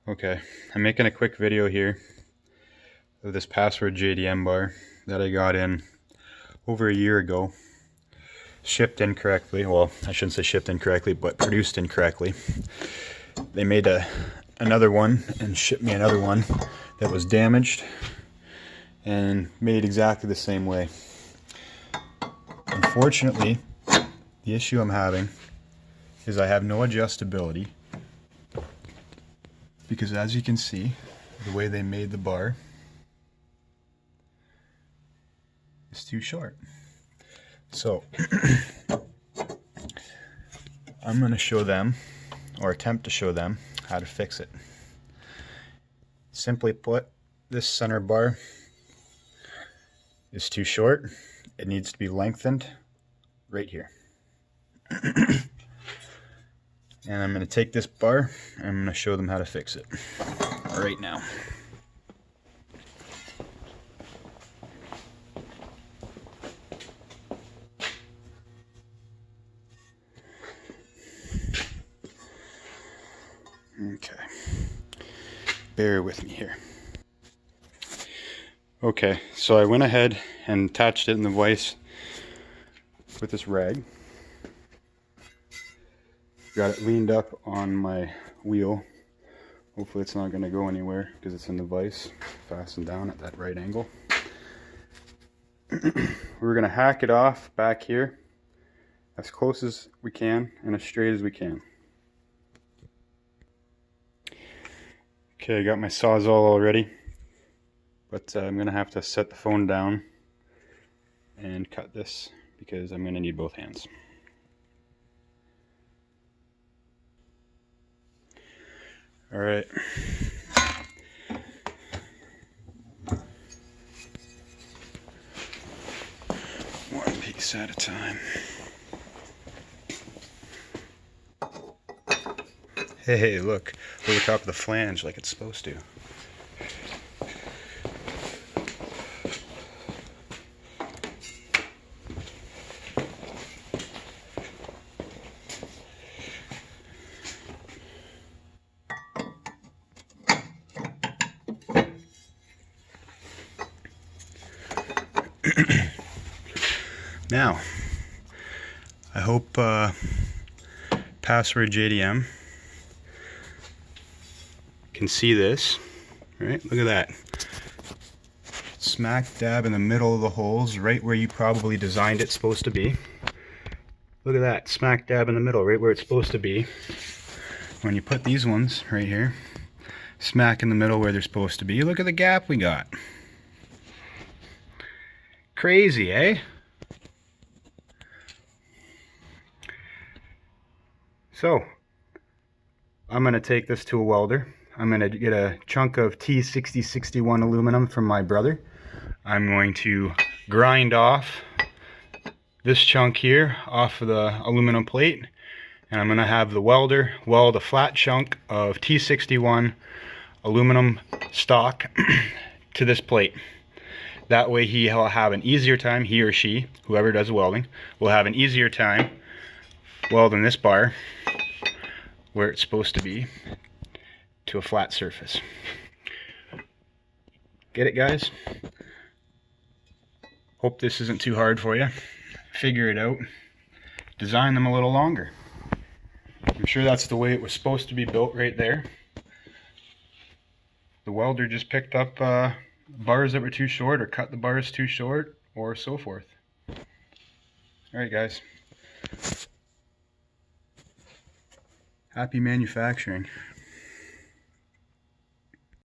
Okay, I'm making a quick video here of this password JDM bar that I got in over a year ago. Shipped incorrectly. Well, I shouldn't say shipped incorrectly, but produced incorrectly. They made another one and shipped me another one that was damaged and made exactly the same way. Unfortunately, the issue I'm having is I have no adjustability, because as you can see, the way they made the bar is too short. So I'm going to show them, or attempt to show them, how to fix it. Simply put, this center bar is too short. It needs to be lengthened right here. And I'm going to take this bar and I'm going to show them how to fix it right now. Okay, bear with me here. Okay, so I went ahead and attached it in the vise with this rag. Got it leaned up on my wheel. Hopefully it's not going to go anywhere because it's in the vise, fastened down at that right angle. We're going to hack it off back here as close as we can and as straight as we can. Okay, I got my sawzall all ready, but I'm going to have to set the phone down and cut this because I'm going to need both hands. All right. One piece at a time. Hey, look over top of the flange like it's supposed to. Now, I hope password JDM can see this, right? Look at that. Smack dab in the middle of the holes, right where you probably designed it supposed to be. Look at that, smack dab in the middle, right where it's supposed to be. When you put these ones right here, smack in the middle where they're supposed to be, look at the gap we got. Crazy, eh? So, I'm going to take this to a welder. I'm going to get a chunk of T6061 aluminum from my brother. I'm going to grind off this chunk here off of the aluminum plate, and I'm going to have the welder weld a flat chunk of T61 aluminum stock to this plate. That way he'll have an easier time, he or she, whoever does the welding, will have an easier time welding this bar where it's supposed to be to a flat surface. Get it, guys? Hope this isn't too hard for you. Figure it out. Design them a little longer. I'm sure that's the way it was supposed to be built right there. The welder just picked up bars that were too short, or cut the bars too short, or so forth. Alright, guys. Happy manufacturing.